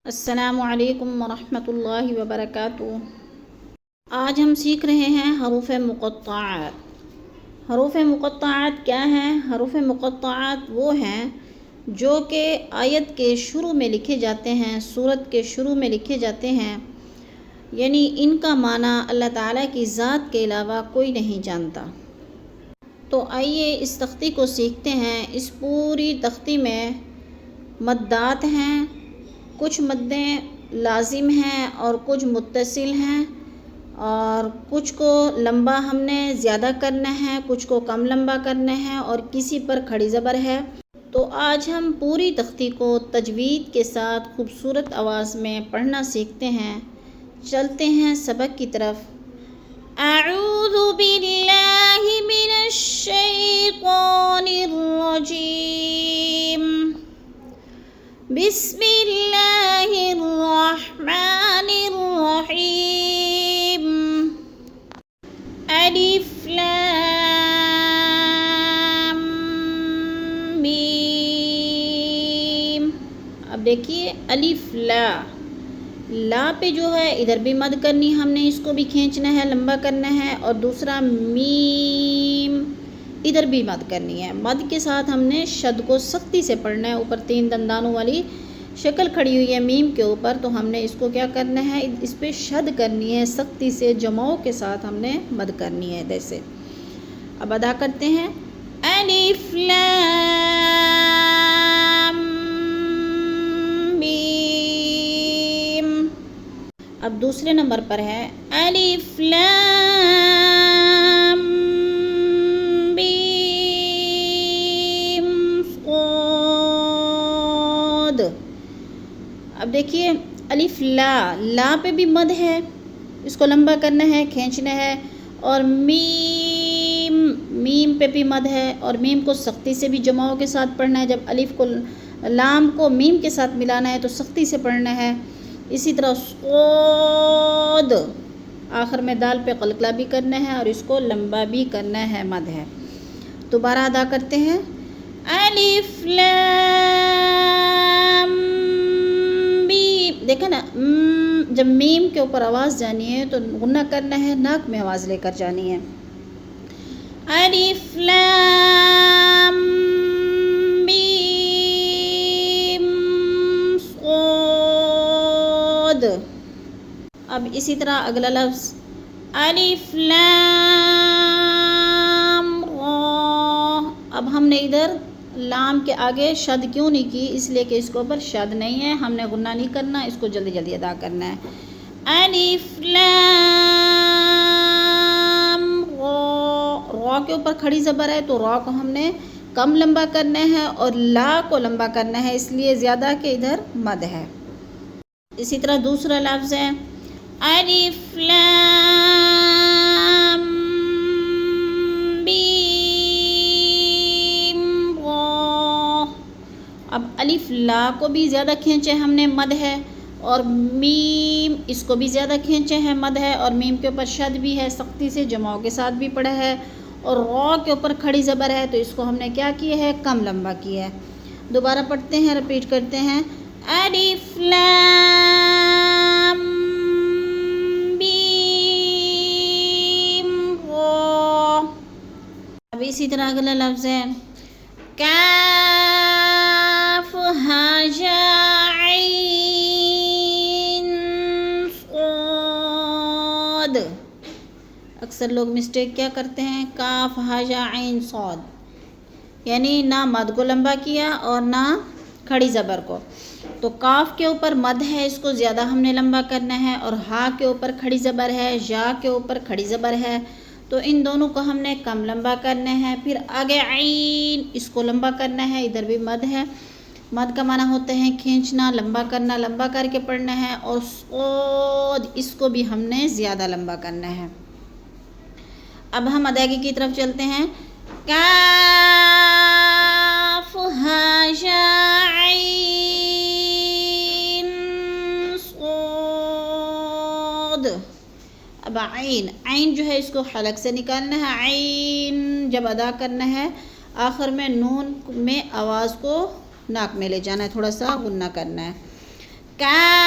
السلام علیکم ورحمۃ اللہ وبرکاتہ۔ آج ہم سیکھ رہے ہیں حروف مقطعات۔ حروف مقطعات کیا ہیں؟ حروف مقطعات وہ ہیں جو کہ آیت کے شروع میں لکھے جاتے ہیں، سورت کے شروع میں لکھے جاتے ہیں، یعنی ان کا معنی اللہ تعالیٰ کی ذات کے علاوہ کوئی نہیں جانتا۔ تو آئیے اس تختی کو سیکھتے ہیں۔ اس پوری تختی میں مدات ہیں، کچھ مدیں لازم ہیں اور کچھ متصل ہیں، اور کچھ کو لمبا ہم نے زیادہ کرنا ہے، کچھ کو کم لمبا کرنا ہے، اور کسی پر کھڑی زبر ہے۔ تو آج ہم پوری تختی کو تجوید کے ساتھ خوبصورت آواز میں پڑھنا سیکھتے ہیں۔ چلتے ہیں سبق کی طرف۔ اعوذ باللہ من الشیطان الرجیم، بسم اللہ الرحمن الرحیم، الف لام میم۔ اب دیکھیے الف لا پہ جو ہے ادھر بھی مد کرنی، ہم نے اس کو بھی کھینچنا ہے، لمبا کرنا ہے، اور دوسرا میم ادھر بھی مد کرنی ہے۔ مد کے ساتھ ہم نے شد کو سختی سے پڑھنا ہے۔ اوپر 3 دندانوں والی شکل کھڑی ہوئی ہے میم کے اوپر، تو ہم نے اس کو کیا کرنا ہے، اس پہ شد کرنی ہے، سختی سے جماؤ کے ساتھ ہم نے مد کرنی ہے جیسے۔ اب ادا کرتے ہیں۔ الف لام میم۔ اب دوسرے نمبر پر ہے الف لام میم صاد۔ اب دیکھیے الف لا پہ بھی مد ہے، اس کو لمبا کرنا ہے، کھینچنا ہے، اور میم پہ بھی مد ہے، اور میم کو سختی سے بھی جماؤ کے ساتھ پڑھنا ہے۔ جب الف کو لام کو میم کے ساتھ ملانا ہے تو سختی سے پڑھنا ہے۔ اسی طرح صاد، آخر میں دال پہ قلقلہ بھی کرنا ہے اور اس کو لمبا بھی کرنا ہے، مد ہے۔ دوبارہ ادا کرتے ہیں۔ الف لام میم، دیکھیں نا، جب میم کے اوپر آواز جانی ہے تو غنہ کرنا ہے، ناک میں آواز لے کر جانی ہے۔ الف لام میم صاد۔ اب اسی طرح اگلا لفظ الف لام را۔ اب ہم نے ادھر لام کے آگے شد کیوں نہیں کی؟ اس لیے کہ اس کے اوپر شد نہیں ہے، ہم نے غنہ نہیں کرنا، اس کو جلدی جلدی ادا کرنا ہے۔ الف لام را کے اوپر کھڑی زبر ہے، تو را کو ہم نے کم لمبا کرنا ہے اور لا کو لمبا کرنا ہے، اس لیے زیادہ کہ ادھر مد ہے۔ اسی طرح دوسرا لفظ ہے الف لام میم را۔ اب الف لا کو بھی زیادہ کھینچے ہم نے، مد ہے، اور میم اس کو بھی زیادہ کھینچے ہیں، مد ہے، اور میم کے اوپر شد بھی ہے، سختی سے جماؤ کے ساتھ بھی پڑھا ہے، اور را کے اوپر کھڑی زبر ہے، تو اس کو ہم نے کیا کیا ہے، کم لمبا کیا ہے۔ دوبارہ پڑھتے ہیں، رپیٹ کرتے ہیں۔ الف لام میم را۔ اب اسی طرح اگلا لفظ ہے کاف ہا یا عین صاد۔ اکثر لوگ مسٹیک کیا کرتے ہیں، کاف ہا یا عین صاد، یعنی نہ مد کو لمبا کیا اور نہ کھڑی زبر کو۔ تو کاف کے اوپر مد ہے، اس کو زیادہ ہم نے لمبا کرنا ہے، اور ہا کے اوپر کھڑی زبر ہے، یا کے اوپر کھڑی زبر ہے، تو ان دونوں کو ہم نے کم لمبا کرنا ہے۔ پھر آگے عین، اس کو لمبا کرنا ہے، ادھر بھی مد ہے۔ مد کا معنی ہوتا ہے کھینچنا، لمبا کرنا، لمبا کر کے پڑھنا ہے، اور صاد اس کو بھی ہم نے زیادہ لمبا کرنا ہے۔ اب ہم ادائیگی کی طرف چلتے ہیں۔ کاف ہا یا عین صاد۔ اب عین جو ہے اس کو حلق سے نکالنا ہے، عین جب ادا کرنا ہے، آخر میں نون میں آواز کو ناک میں لے جانا ہے، تھوڑا سا غنہ کرنا ہے۔ کا